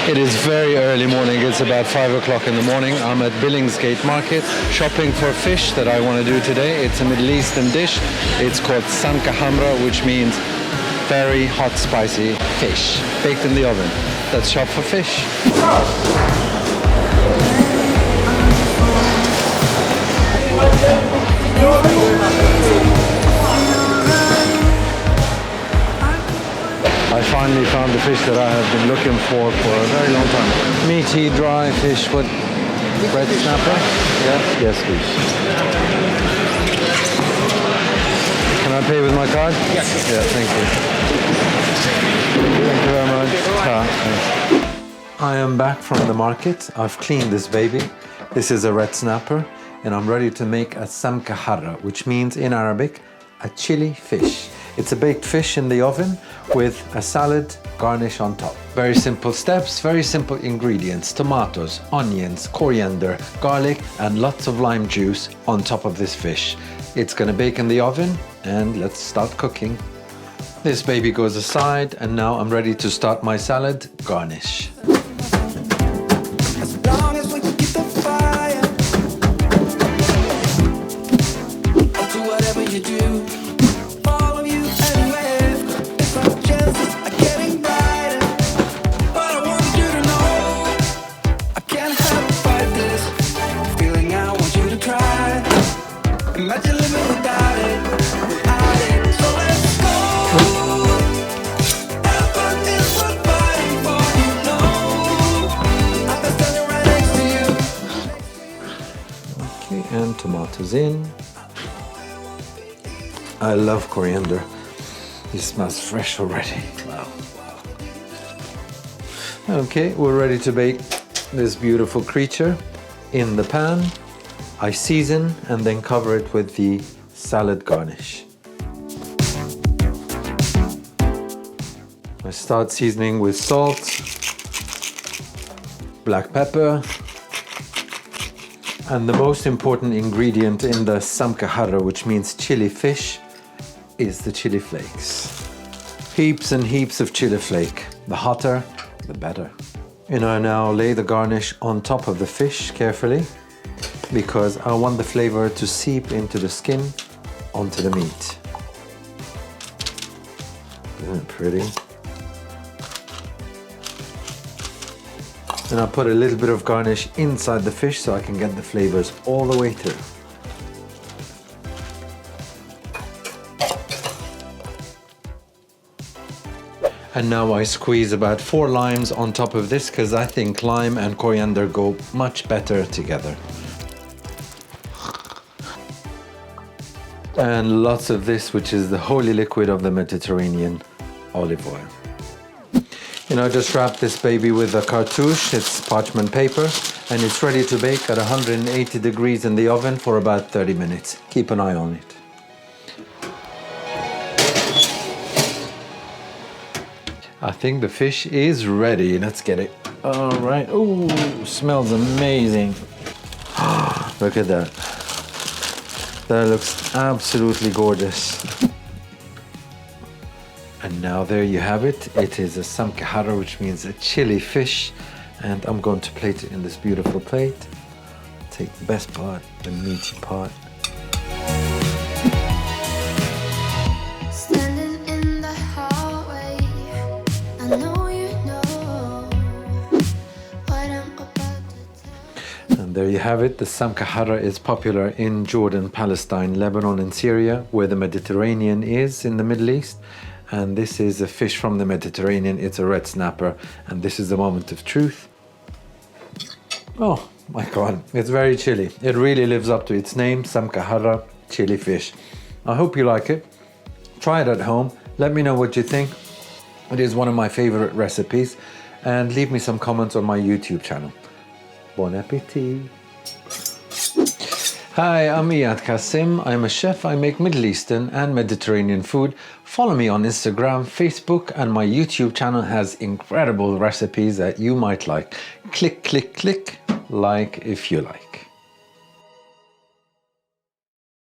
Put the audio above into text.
It is very early morning. It's about 5 o'clock in the morning. I'm at Billingsgate Market shopping for fish that I want to do today. It's a Middle Eastern dish. It's called Samkeh Harra, which means very hot, spicy fish baked in the oven. Let's shop for fish. I finally found the fish that I have been looking for a very long time. Meaty, dry fish with red snapper. Yeah, yes, please. Can I pay with my card? Yes. Yeah, thank you. Thank you very much. I am back from the market. I've cleaned this baby. This is a red snapper, and I'm ready to make a Samkeh Harra, which means in Arabic, a chili fish. It's a baked fish in the oven with a salad garnish on top. Very simple steps, very simple ingredients. Tomatoes, onions, coriander, garlic, and lots of lime juice on top of this fish. It's gonna bake in the oven, and let's start cooking. This baby goes aside, and now I'm ready to start my salad garnish. Imagine living without it, so let's go. Heaven is worth fighting for, you know. I've been standing right next to you. Okay, and tomatoes in. I love coriander. It smells fresh already. Wow. Okay, we're ready to bake this beautiful creature in the pan. I season and then cover it with the salad garnish. I start seasoning with salt, black pepper, and the most important ingredient in the Samkeh Harra, which means chili fish, is the chili flakes. Heaps and heaps of chili flake. The hotter, the better. And I now lay the garnish on top of the fish carefully, because I want the flavor to seep into the skin, onto the meat. Isn't it pretty? And I put a little bit of garnish inside the fish so I can get the flavors all the way through. And now I squeeze about 4 limes on top of this, because I think lime and coriander go much better together. And lots of this, which is the holy liquid of the Mediterranean, olive oil. You know, just wrap this baby with a cartouche, it's parchment paper, and it's ready to bake at 180 degrees in the oven for about 30 minutes. Keep an eye on it. I think the fish is ready. Let's get it. All right. Ooh, smells amazing. Look at that. That looks absolutely gorgeous. And now there you have it. It is a Samkeh Harra, which means a chili fish. And I'm going to plate it in this beautiful plate. Take the best part, the meaty part. Standing in the hallway, I know you know what I'm about to tell. And there you have it. The Samkeh Harra is popular in Jordan, Palestine, Lebanon, and Syria, where the Mediterranean is in the Middle East. And this is a fish from the Mediterranean. It's a red snapper. And this is the moment of truth. Oh my God, it's very chilly. It really lives up to its name, Samkeh Harra, chili fish. I hope you like it. Try it at home. Let me know what you think. It is one of my favorite recipes. And leave me some comments on my YouTube channel. Bon appetit. Hi, I'm Iyad Kasim. I'm a chef. I make Middle Eastern and Mediterranean food. Follow me on Instagram, Facebook, and my YouTube channel has incredible recipes that you might like. Click, click, click, like if you like.